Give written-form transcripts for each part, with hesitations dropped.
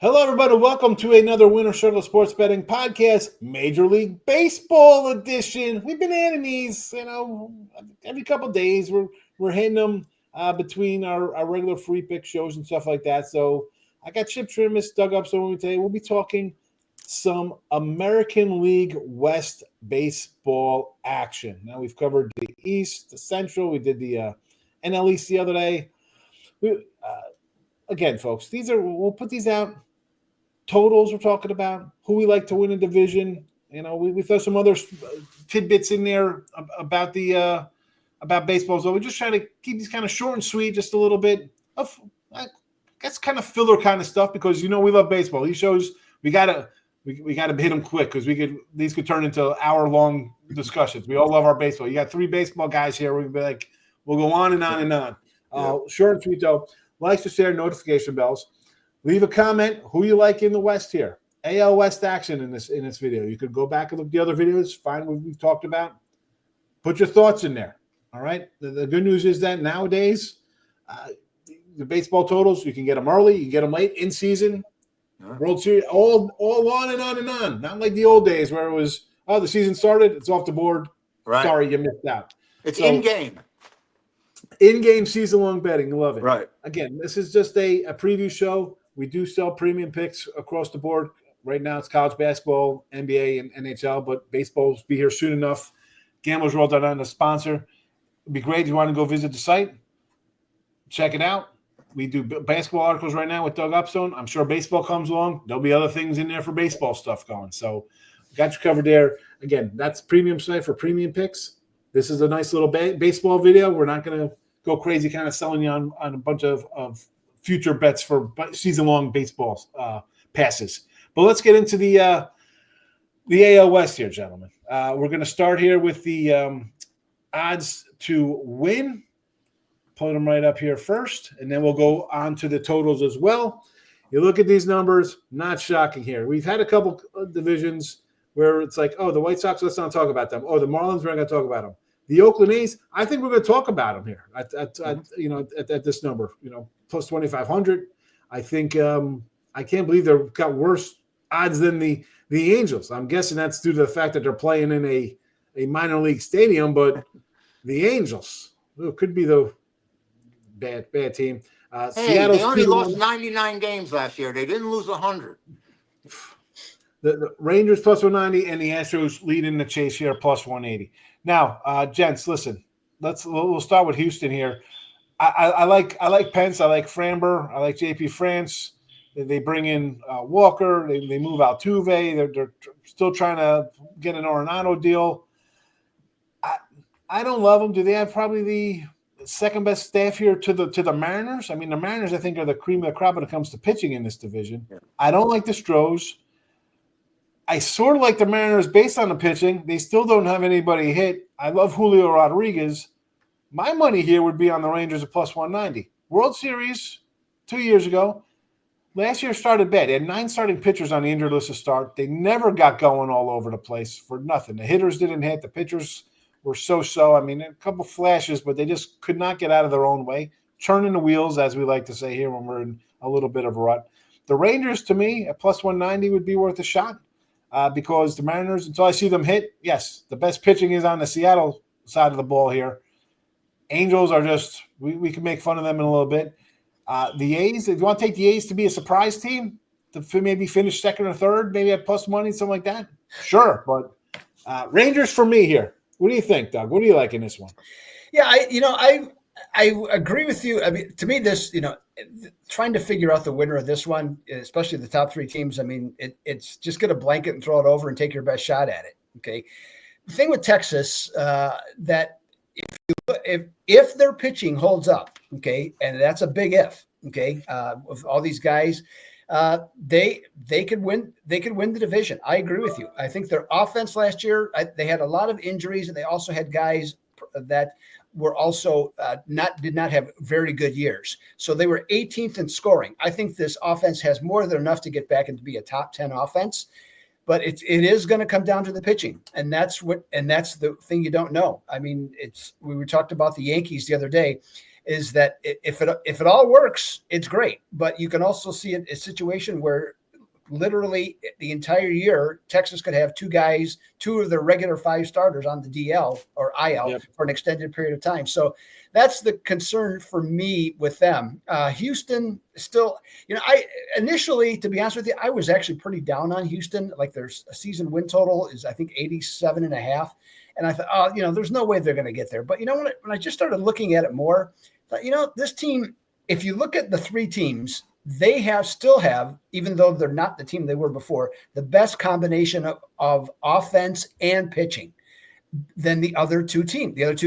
Hello, everybody. Welcome to another Winner Circle Sports Betting Podcast, Major League Baseball edition. We've been adding these, every couple of days. We're hitting them between our regular free pick shows and stuff like that. So I got Chirimbes, Doug Upstone with me today. We'll be talking some American League West baseball action. Now we've covered the East, the Central. We did the NL East the other day. Again, folks, we'll put these out. Totals we're talking about, who we like to win a division. We throw some other tidbits in there about baseball. So we're just trying to keep these kind of short and sweet, just a little bit of, I guess, kind of filler kind of stuff because we love baseball. These shows we gotta hit them quick because these could turn into hour-long discussions. We all love our baseball. You got three baseball guys here. We'll go on and on and on. Short and sweet though. Likes to share, notification bells. Leave a comment who you like in the West here. AL West action in this video. You could go back and look at the other videos, find what we've talked about. Put your thoughts in there. All right. The good news is that nowadays, the baseball totals, you can get them early, you can get them late, in season, World Series, all on and on and on. Not like the old days where it was, the season started, it's off the board. Right. Sorry, you missed out. It's in-game. In-game season-long betting. Love it. Right. Again, this is just a preview show. We do sell premium picks across the board. Right now it's college basketball, NBA, and NHL, but baseball will be here soon enough. Gamblers World on the sponsor. It'd be great if you want to go visit the site. Check it out. We do basketball articles right now with Doug Upstone. I'm sure baseball comes along. There'll be other things in there for baseball stuff going. So got you covered there. Again, that's premium site for premium picks. This is a nice little baseball video. We're not going to go crazy kind of selling you on a bunch of future bets for season-long baseball passes. But let's get into the AL West here, gentlemen. We're going to start here with the odds to win. Put them right up here first, and then we'll go on to the totals as well. You look at these numbers, not shocking here. We've had a couple of divisions where it's like, the White Sox, let's not talk about them. The Marlins, we're not going to talk about them. The Oakland A's, I think we're going to talk about them here at this number, plus 2,500. I think I can't believe they've got worse odds than the Angels. I'm guessing that's due to the fact that they're playing in a minor league stadium, but the Angels could be the bad team. They only lost 99 games last year. They didn't lose 100. The Rangers plus 190 and the Astros lead in the chase here plus 180. Now, gents, listen. We'll start with Houston here. I like Pence. I like Framber. I like JP France. They bring in Walker. They move Altuve. They're still trying to get an Arenado deal. I don't love them. Do they have probably the second best staff here to the Mariners? I mean, the Mariners I think are the cream of the crop when it comes to pitching in this division. Yeah. I don't like the Astros. I sort of like the Mariners based on the pitching. They still don't have anybody hit. I love Julio Rodriguez. My money here would be on the Rangers at plus 190. World Series 2 years ago. Last year started bad. They had 9 starting pitchers on the injured list to start. They never got going all over the place for nothing. The hitters didn't hit. The pitchers were so-so. I mean, a couple flashes, but they just could not get out of their own way. Turning the wheels, as we like to say here when we're in a little bit of a rut. The Rangers, to me, at plus 190 would be worth a shot. Because the Mariners, until I see them hit, yes, the best pitching is on the Seattle side of the ball here. Angels are just, we can make fun of them in a little bit. The A's, if you want to take the A's to be a surprise team, to maybe finish second or third, maybe at plus money, something like that, sure. But Rangers for me here. What do you think, Doug? What do you like in this one? Yeah, I agree with you. I mean, to me, this, trying to figure out the winner of this one, especially the top 3 teams, I mean, it's just going to blanket and throw it over and take your best shot at it. Okay. The thing with Texas, that if their pitching holds up, okay, and that's a big if, okay, with all these guys, they could win. They could win the division. I agree with you. I think their offense last year, they had a lot of injuries, and they also had guys that were also did not have very good years. So they were 18th in scoring. I think this offense has more than enough to get back and to be a top 10 offense. But it is going to come down to the pitching, and that's the thing you don't know. I mean, we talked about the Yankees the other day, is that if it all works, it's great. But you can also see a situation where literally the entire year, Texas could have two of their regular 5 starters on the DL or IL for an extended period of time. So that's the concern for me with them. Houston still, I initially, to be honest with you, I was actually pretty down on Houston. Like their season win total is, I think, 87.5. And I thought, there's no way they're going to get there. But when I just started looking at it more, I thought, this team, if you look at the 3 teams, they still have, even though they're not the team they were before, the best combination of offense and pitching than the other 2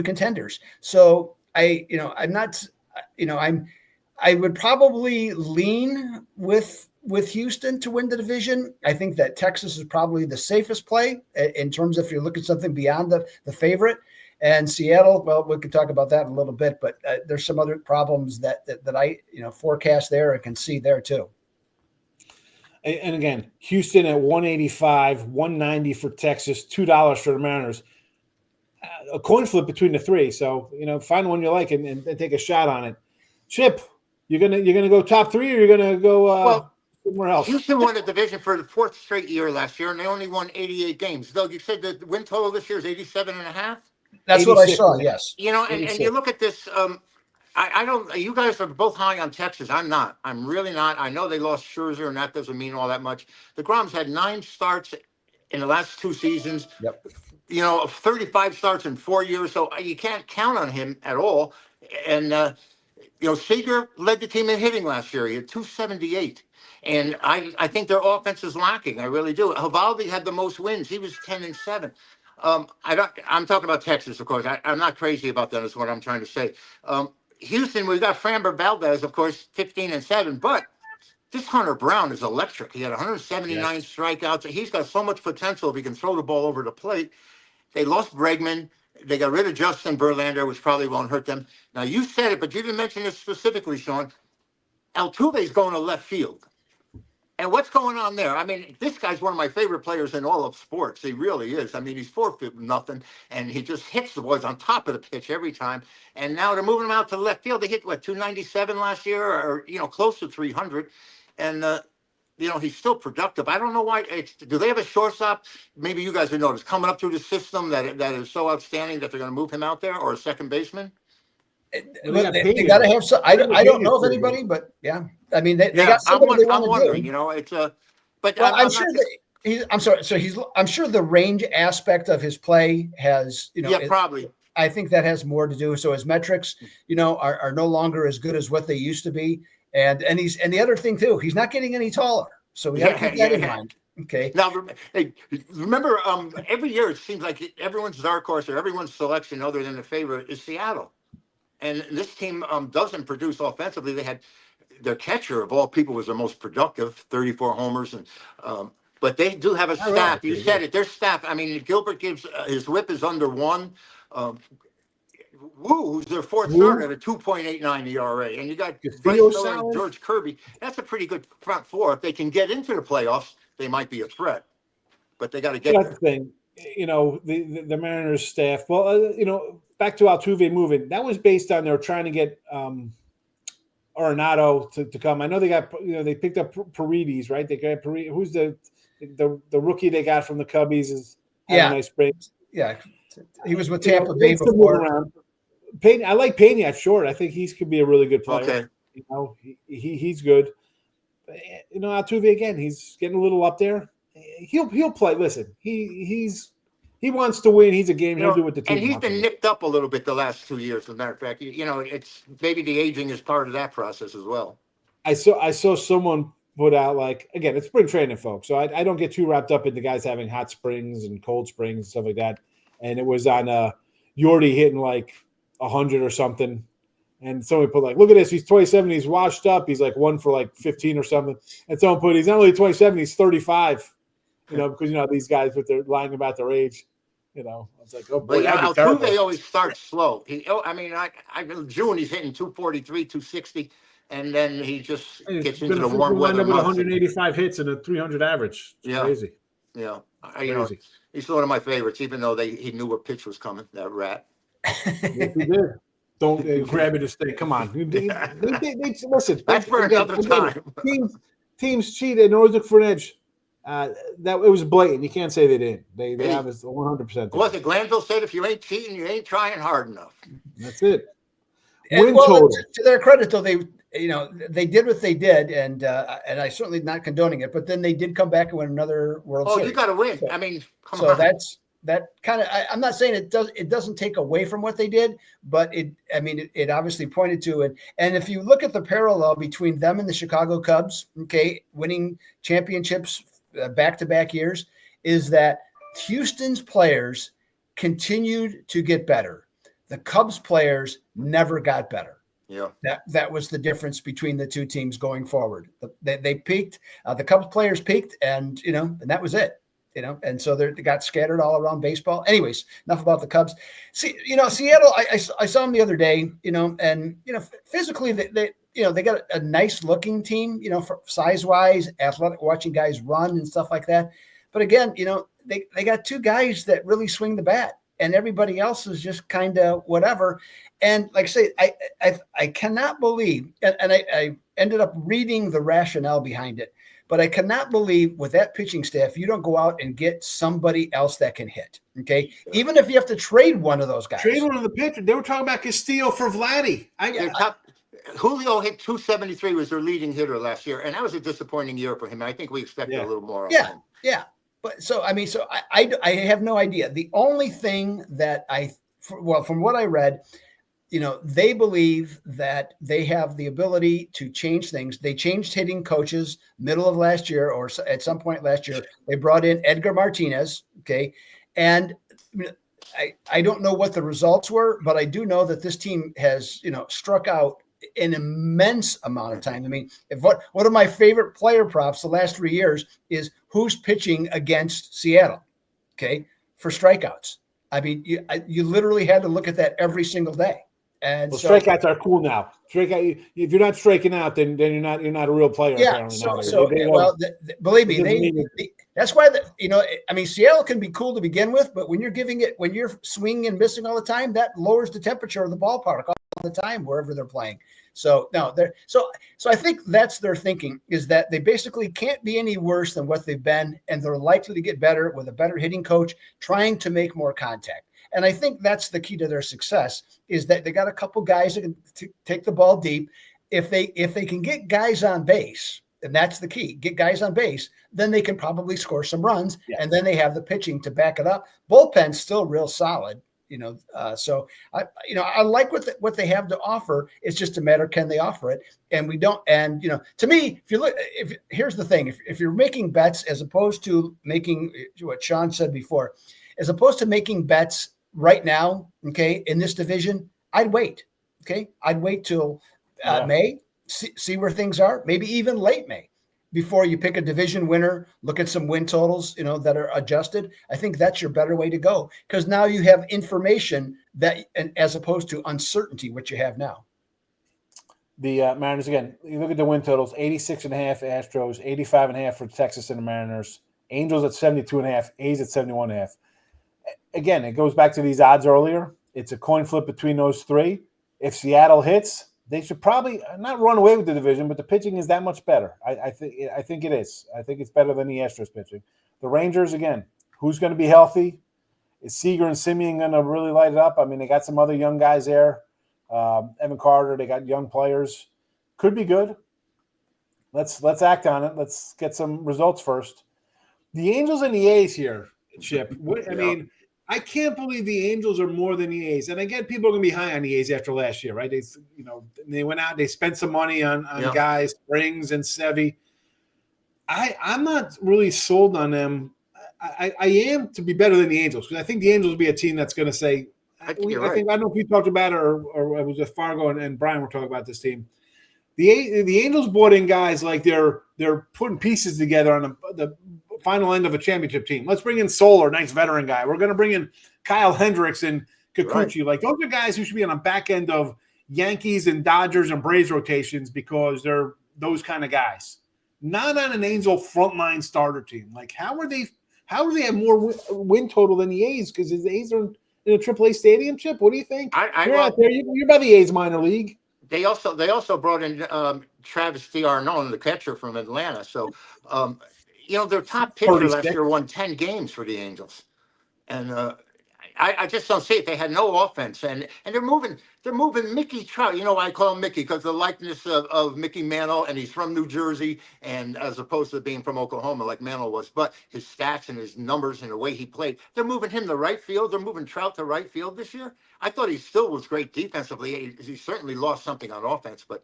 contenders. So I would probably lean with Houston to win the division. I think that Texas is probably the safest play in terms of if you're looking at something beyond the favorite. And Seattle, well, we can talk about that in a little bit, but there's some other problems that I forecast there and can see there too. And again, Houston at 185, 190 for Texas, $2 for the Mariners. A coin flip between the 3. So find one you like and take a shot on it. Chip, you're gonna go top 3, or you're gonna go somewhere else? Houston won the division for the 4th straight year last year, and they only won 88 games. Doug, you said the win total this year is 87.5. That's what I saw. Yes. And you look at this. I don't. You guys are both high on Texas. I'm not. I'm really not. I know they lost Scherzer, and that doesn't mean all that much. The Groms had 9 starts in the last 2 seasons. Yep. 35 starts in 4 years. So you can't count on him at all. And Seager led the team in hitting last year. He had 278. And I think their offense is lacking. I really do. Eovaldi had the most wins. He was 10-7. I'm talking about Texas, of course. I'm not crazy about that, is what I'm trying to say. Houston, we've got Framber Valdez, of course, 15-7. But this Hunter Brown is electric. He had 179 strikeouts. He's got so much potential if he can throw the ball over the plate. They lost Bregman. They got rid of Justin Verlander, which probably won't hurt them. Now, you said it, but you didn't mention this specifically, Sean. Altuve's going to left field. And what's going on there? I mean, this guy's one of my favorite players in all of sports. He really is. I mean, he's 4-0, and he just hits the balls on top of the pitch every time. And now they're moving him out to left field. They hit, 297 last year, or, close to 300. And, he's still productive. I don't know why. Do they have a shortstop? Maybe you guys would know. It's coming up through the system that is so outstanding that they're going to move him out there, or a second baseman? They got to have some. I don't know of anybody, but yeah. I mean, they got somebody they want to wondering, do. It's a. But well, I'm sure that I'm sorry. So I'm sure the range aspect of his play has, probably. I think that has more to do. So his metrics, are no longer as good as what they used to be. And the other thing too, he's not getting any taller. So we got to keep that in mind. Okay. Now, remember, every year it seems like everyone's dark horse or everyone's selection other than the favorite is Seattle. And this team doesn't produce offensively. They had their catcher, of all people, was their most productive, 34 homers. And but they do have a staff. You said it. Their staff. I mean, Gilbert gives his WHIP is under 1. Wu, who's their 4th starter, at a 2.89 ERA, and you got Bryce Miller and George Kirby. That's a pretty good front 4. If they can get into the playoffs, they might be a threat. But they got to get there. That's the thing. The Mariners staff. Well, back to Altuve moving. That was based on they're trying to get Arenado to come. I know they got they picked up Paredes, right? They got Paredes. Who's the rookie they got from the Cubbies? Is having a nice break. Yeah, he was with Tampa Bay before. Pena, I like Pena at short. I think he could be a really good player. Okay. He's good. Altuve again. He's getting a little up there. He'll play. Listen, he wants to win. He's a game. He'll do what the team. And he's been nicked up a little bit the last 2 years. As a matter of fact, it's maybe the aging is part of that process as well. I saw someone put out again, it's spring training, folks. So I don't get too wrapped up in the guys having hot springs and cold springs and stuff like that. And it was on Yordi hitting 100 or something. And somebody put look at this. He's 27. He's washed up. He's 1 for 15 or something. And someone put, he's not only 27. He's 35. Because these guys with their lying about their age. I was like, oh boy. Altuve always starts slow. In June he's hitting 243, 260, and then he just gets into the warm weather. With 185 hits and a 300 average. It's crazy. Yeah. He's one of my favorites, even though he knew what pitch was coming. That rat. Yes, he did. Don't grab it to stay. Come on. Listen. That's for another time. Teams cheated and always look for an edge. That it was blatant. You can't say they didn't. They obviously 100%. Was it Glanville said, if you ain't cheating, you ain't trying hard enough. That's it. And, to their credit, though, they did what they did, and I certainly not condoning it. But then they did come back and win another World Series. Oh, you got to win. So, I mean, come so on. that kind of. I'm not saying it doesn't take away from what they did, but it obviously pointed to it. And if you look at the parallel between them and the Chicago Cubs, okay, winning championships back-to-back years, is that Houston's players continued to get better. The Cubs players never got better. Yeah, that was the difference between the two teams going forward. They peaked. The Cubs players peaked, and that was it. And so they got scattered all around baseball. Anyways, enough about the Cubs. See, Seattle. I saw them the other day. And physically they got a nice looking team. Size wise, athletic, watching guys run and stuff like that. But again, they got two guys that really swing the bat. And everybody else is just kind of whatever. And like I say, I cannot believe, and I ended up reading the rationale behind it, but I cannot believe with that pitching staff, you don't go out and get somebody else that can hit. Okay. Even if you have to trade one of those guys. Trade one of the pitchers. They were talking about Castillo for Vladdy. Julio hit 273, was their leading hitter last year. And that was a disappointing year for him. I think we expected a little more. Yeah. Yeah. But I have no idea. The only thing that from what I read, they believe that they have the ability to change things. They changed hitting coaches middle of last year, or at some point last year. They brought in Edgar Martinez. Okay. And I don't know what the results were, but I do know that this team has, struck out an immense amount of time. I mean, one of my favorite player props the last 3 years is who's pitching against Seattle, okay, for strikeouts. I mean, you literally had to look at that every single day. And strikeouts are cool now. Strikeout, if you're not striking out, then you're not a real player. Yeah. Believe me, that's why Seattle can be cool to begin with, but when you're swinging and missing all the time, that lowers the temperature of the ballpark all the time wherever they're playing. So I think that's their thinking, is that they basically can't be any worse than what they've been, and they're likely to get better with a better hitting coach trying to make more contact. And I think that's the key to their success, is that they got a couple guys that can take the ball deep. If they can get guys on base, and that's the key, get guys on base, then they can probably score some runs, and then they have the pitching to back it up. Bullpen's still real solid. So I like what they have to offer. It's just a matter, can they offer it? And we don't. And to me, here's the thing: if you're making bets as opposed to making what Sean said before, as opposed to making bets right now, okay, in this division, I'd wait. Okay, I'd wait till May, see where things are, maybe even late May, before you pick a division winner, look at some win totals, that are adjusted. I think that's your better way to go, because now you have information as opposed to uncertainty, which you have now. The Mariners, again, you look at the win totals, 86.5 Astros, 85.5 for Texas and the Mariners, Angels at 72.5, A's at 71.5. Again, it goes back to these odds earlier. It's a coin flip between those three. If Seattle hits, they should probably not run away with the division, but the pitching is that much better. I think it is. I think it's better than the Astros pitching. The Rangers, again, who's going to be healthy? Is Seager and Simeon going to really light it up? I mean, they got some other young guys there. Evan Carter, they got young players. Could be good. Let's act on it. Let's get some results first. The Angels and the A's here, Chip. I mean, I can't believe the Angels are more than the A's. And again, people are going to be high on the A's after last year, right? They went out, they spent some money on guys, Springs and Sevy. I'm not really sold on them. I am to be better than the Angels, because I think the Angels will be a team that's going to say, I don't know if you talked about it or it was with Fargo and Brian were talking about this team. The Angels brought in guys like they're putting pieces together on the final end of a championship team. Let's bring in Soler, nice veteran guy. We're going to bring in Kyle Hendricks and Kikuchi. Right. Like, those are guys who should be on the back end of Yankees and Dodgers and Braves rotations, because they're those kind of guys. Not on an Angel frontline starter team. Like, how do they have more win total than the A's? Because the A's are in a AAA stadium, Chip? What do you think? You're Well, out there. You're by the A's minor league. they also brought in Travis D'Arnaud, the catcher from Atlanta. So, their top pitcher last 36. year won 10 games for the Angels, and I just don't see it. They had no offense, and they're moving Mickey Trout. You know why I call him Mickey? Because the likeness of Mickey Mantle, and he's from New Jersey, and as opposed to being from Oklahoma like Mantle was. But his stats and his numbers and the way he played, they're moving him to right field. They're moving Trout to right field this year. I thought he still was great defensively. He certainly lost something on offense, but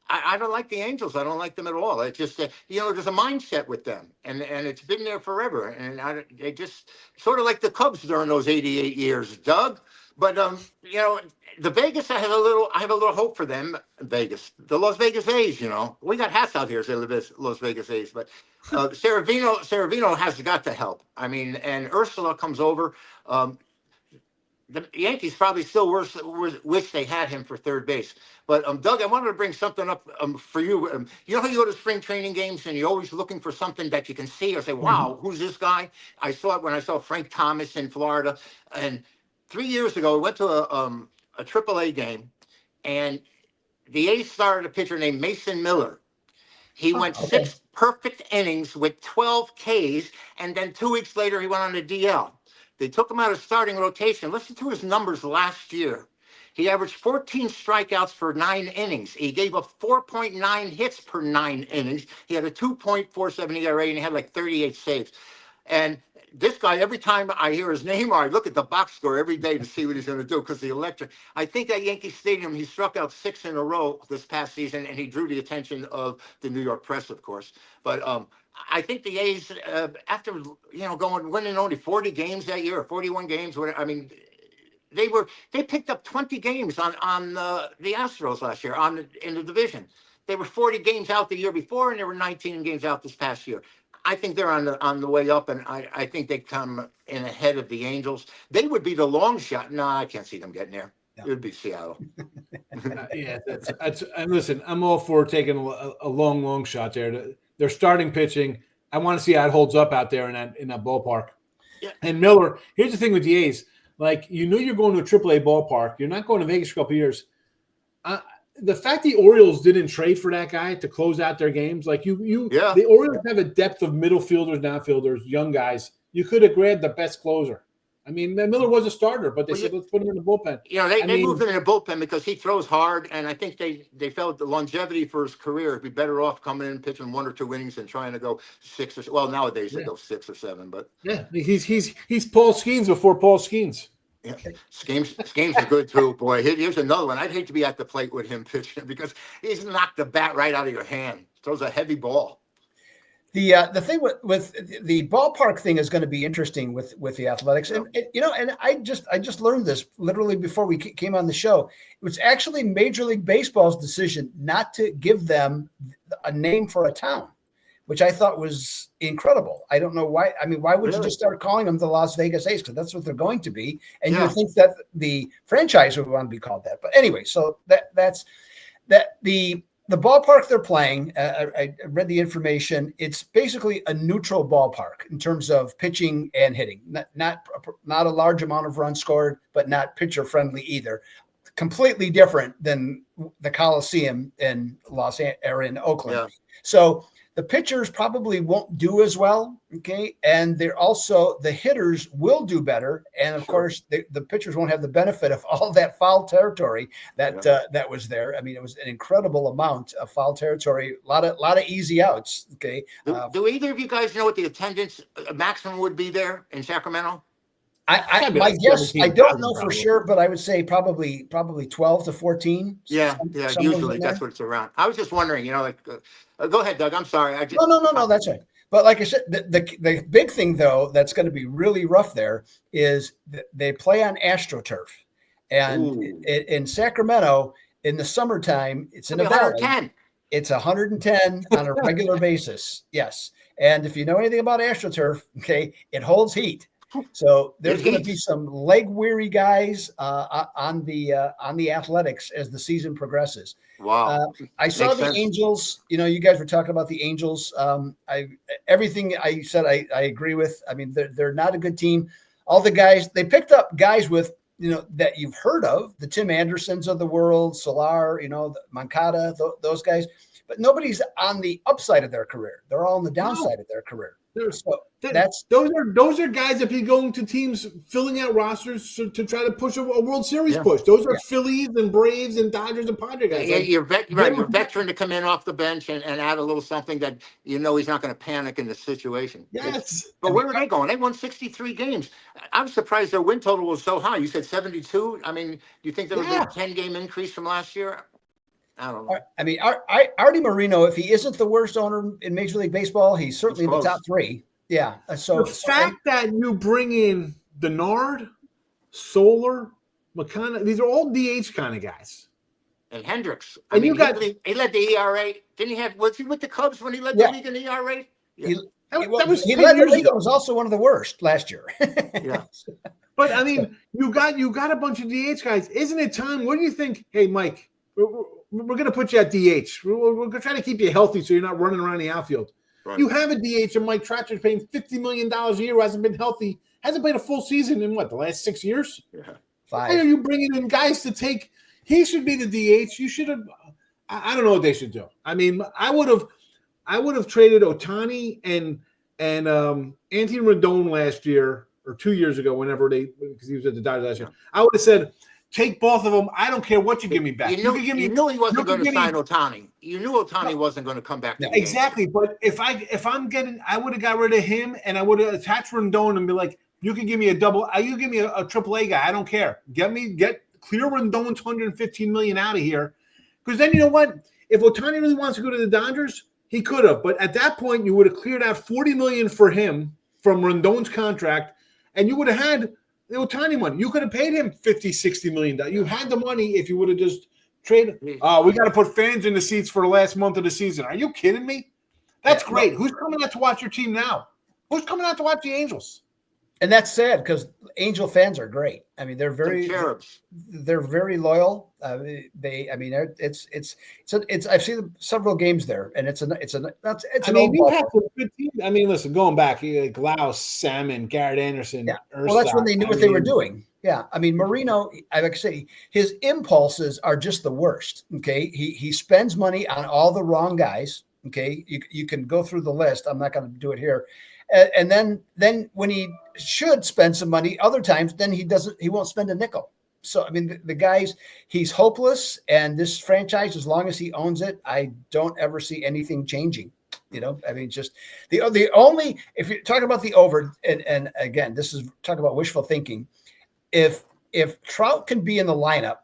I don't like the Angels. I don't like them at all. It's just there's a mindset with them, and it's been there forever. And they just sort of like the Cubs during those 88 years, Doug. But the Vegas, I have a little hope for them. Vegas, the Las Vegas A's. We got hats out here, say Las Vegas A's, but Severino has got to help. I mean, and Ursula comes over. The Yankees probably still wish they had him for third base. But Doug, I wanted to bring something up for you. You know how you go to spring training games and you're always looking for something that you can see or say, wow, who's this guy? I saw it when I saw Frank Thomas in Florida. And 3 years ago, we went to a AAA game, and the A's started a pitcher named Mason Miller. He went 6 perfect innings with 12 Ks, and then 2 weeks later, he went on the DL. They took him out of starting rotation. Listen to his numbers last year. He averaged 14 strikeouts for 9 innings. He gave up 4.9 hits per 9 innings. He had a 2.47 ERA, and he had like 38 saves. And this guy, every time I hear his name or I look at the box score every day to see what he's going to do, because the electric. I think at Yankee Stadium, he struck out 6 in a row this past season, and he drew the attention of the New York press, of course. But I think the A's, after winning only 40 games that year, or 41 games, whatever, I mean, they picked up 20 games on the Astros last year in the division. They were 40 games out the year before, and they were 19 games out this past year. I think they're on the way up, and I think they come in ahead of the Angels. They would be the long shot. No, I can't see them getting there. Yeah. It would be Seattle. Yeah, that's and listen, I'm all for taking a long shot there. They're starting pitching. I want to see how it holds up out there in that ballpark. Yeah. And Miller, here's the thing with the A's. Like, you're going to a AAA ballpark. You're not going to Vegas for a couple of years. The fact the Orioles didn't trade for that guy to close out their games, like the Orioles have a depth of middle fielders, outfielders, young guys. You could have grabbed the best closer. I mean, Miller was a starter, but they said, let's put him in the bullpen. They moved him in the bullpen because he throws hard, and I think they felt the longevity for his career would be better off coming in and pitching 1 or 2 innings than trying to go 6 or well, nowadays they go 6 or 7. But he's Paul Skeens before Paul Skeens. Yeah, Skeens are good too, boy. Here's another one. I'd hate to be at the plate with him pitching because he's knocked the bat right out of your hand. Throws a heavy ball. The thing with the ballpark thing is going to be interesting with the Athletics, and I just learned this literally before we came on the show. It was actually Major League Baseball's decision not to give them a name for a town, which I thought was incredible. I don't know why. I mean, why would you just start calling them the Las Vegas A's? Because that's what they're going to be, and you think that the franchise would want to be called that. But anyway, so that's the ballpark they're playing. I read the information. It's basically a neutral ballpark in terms of pitching and hitting. Not a large amount of runs scored, but not pitcher friendly either. Completely different than the Coliseum in Oakland. Yeah. So the pitchers probably won't do as well, okay? And they're also, the hitters will do better. And of course, the pitchers won't have the benefit of all that foul territory that was there. I mean, it was an incredible amount of foul territory, a lot of easy outs, okay? Do either of you guys know what the attendance maximum would be there in Sacramento? My guess, I don't know for sure, but I would say probably 12 to 14. Yeah, usually that's what it's around. I was just wondering, go ahead, Doug. I'm sorry. No, that's right. But like I said, the big thing though that's going to be really rough there is they play on AstroTurf, and in Sacramento in the summertime it's in a valley. 110. It's 110 on a regular basis. Yes, and if you know anything about AstroTurf, okay, it holds heat. So there's going to be some leg-weary guys on the Athletics as the season progresses. Wow! I saw the Angels. You guys were talking about the Angels. Everything I said, I agree with. I mean, they're not a good team. all the guys, they picked up guys with, that you've heard of, the Tim Andersons of the world, Solar, Moncada, those guys, but nobody's on the upside of their career. They're all on the downside of their career. So those are guys that be going to teams filling out rosters to try to push a World Series push. Those are Phillies and Braves and Dodgers and Padres guys. Yeah, you're veteran to come in off the bench and add a little something that he's not going to panic in the situation. Yes. But where are they going? They won 63 games. I'm surprised their win total was so high. You said 72. I mean, do you think there was a 10-game increase from last year? I don't know. I mean, Artie Moreno, if he isn't the worst owner in Major League Baseball, he's certainly in the top 3. Yeah. So the fact that you bring in Denard, Solar, McConaughey, these are all DH kind of guys. And Hendricks. He led the ERA. Didn't he have? Was he with the Cubs when he led the league in ERA? Yeah. He led the league. It was also one of the worst last year. Yeah. But I mean, you got a bunch of DH guys. Isn't it time? What do you think? Hey, Mike, we're going to put you at DH. We're going to try to keep you healthy so you're not running around the outfield. Right. You have a DH, and Mike Trout's paying $50 million a year, who hasn't been healthy, hasn't played a full season in the last 6 years? Yeah. 5. Why are you bringing in guys to take? He should be the DH. You should have. I don't know what they should do. I mean, I would have traded Ohtani and Anthony Rendon last year or 2 years ago, because he was at the Dodgers last year. I would have said, take both of them. I don't care what you give me back. You knew he wasn't going to sign Ohtani. You knew Ohtani wasn't going to come back. To exactly. But I would have got rid of him, and I would have attached Rendon and be like, you can give me a double. You give me a AAA guy. I don't care. Get clear Rendon's $115 million out of here, because then you know what? If Ohtani really wants to go to the Dodgers, he could have. But at that point, you would have cleared out $40 million for him from Rendon's contract, and you would have had the Ohtani money. You could have paid him $50-60 million. You had the money if you would have just traded. We got to put fans in the seats for the last month of the season. Are you kidding me? That's great. Who's coming out to watch your team now? Who's coming out to watch the Angels? And that's sad because Angel fans are great. I mean, they're very loyal. I've seen several games there, and it's an you have some good teams. I mean, listen, going back, Glaus, Salmon, Garrett Anderson. Yeah. Well, that's when they knew what they were doing. Yeah. I mean, Marino, I like to say, his impulses are just the worst. Okay. He spends money on all the wrong guys. Okay. You can go through the list. I'm not going to do it here. And then when he should spend some money, other times, then he won't spend a nickel. So, I mean, the guys, he's hopeless, and this franchise, as long as he owns it, I don't ever see anything changing. I mean, just the only, if you're talking about the over, and again, this is talk about wishful thinking. If Trout can be in the lineup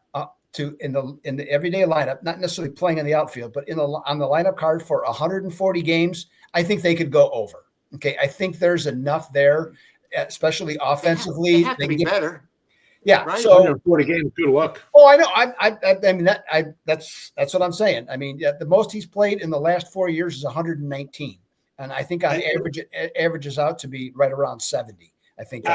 in the everyday lineup, not necessarily playing in the outfield, but on the lineup card for 140 games, I think they could go over. Okay, I think there's enough there, especially offensively. They have to be better. Yeah, right? So 140 games, good luck. Oh, I know. I mean that's what I'm saying. I mean, the most he's played in the last 4 years is 119, and I think on average it averages out to be right around 70. I think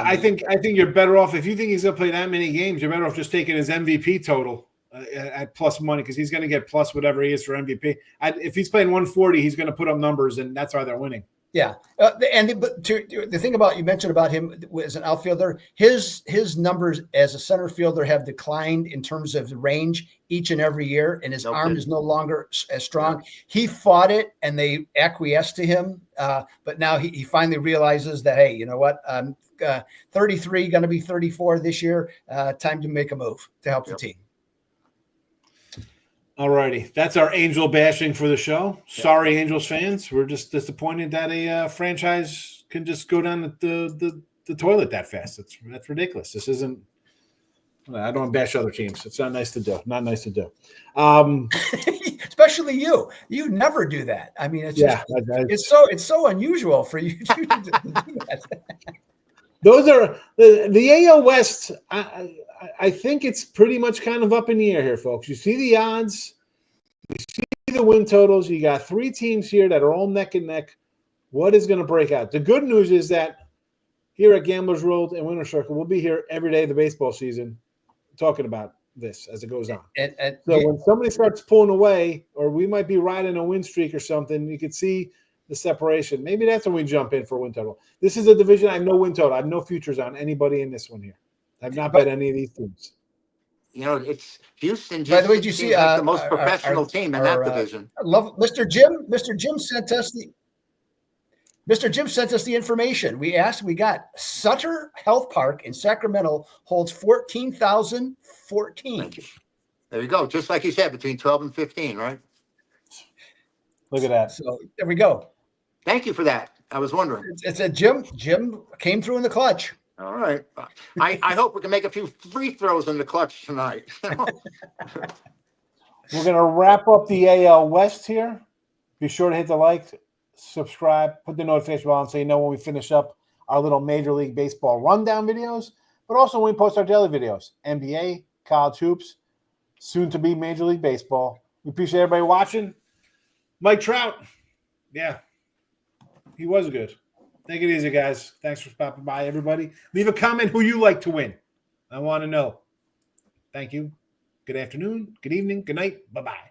you're better off if you think he's going to play that many games. You're better off just taking his MVP total at plus money, because he's going to get plus whatever he is for MVP. If he's playing 140, he's going to put up numbers, and that's why they're winning. Yeah, but the thing about you mentioned about him as an outfielder, his numbers as a center fielder have declined in terms of the range each and every year, and his arm is no longer as strong. Yeah. He fought it, and they acquiesced to him, but now he finally realizes that, hey, you know what? 33, going to be 34 this year. Time to make a move to help the team. All righty. That's our Angel bashing for the show. Sorry, Angels fans. We're just disappointed that a franchise can just go down the toilet that fast. That's ridiculous. This isn't – I don't want to bash other teams. It's not nice to do. Not nice to do. Especially you. You never do that. I mean, it's just, it's so unusual for you to do that. Those are the AL West. I think it's pretty much kind of up in the air here, folks. You see the odds, you see the win totals. You got 3 teams here that are all neck and neck. What is going to break out? The good news is that here at Gamblers World and Winner Circle, we'll be here every day of the baseball season talking about this as it goes on. So when somebody starts pulling away, or we might be riding a win streak or something, you could see the separation. Maybe that's when we jump in for win total. This is a division I have no win total. I have no futures on anybody in this one here. I've not bet any of these teams. You know, it's Houston. By the way, Just did you seems see like the most professional team in that division? Love Mr. Jim. Mr. Jim sent us the information. We got Sutter Health Park in Sacramento holds 14,014. Thank you. There you go. Just like you said, between 12 and 15, right? Look at that. So there we go. Thank you for that. I was wondering. It's a Jim came through in the clutch. All right. I hope we can make a few free throws in the clutch tonight. We're going to wrap up the AL West here. Be sure to hit the like, subscribe, put the notification bell on so you know when we finish up our little Major League Baseball rundown videos, but also when we post our daily videos, NBA, college hoops, soon to be Major League Baseball. We appreciate everybody watching. Mike Trout. Yeah, he was good. Take it easy, guys. Thanks for stopping by, everybody. Leave a comment who you like to win. I want to know. Thank you. Good afternoon, good evening, good night. Bye-bye.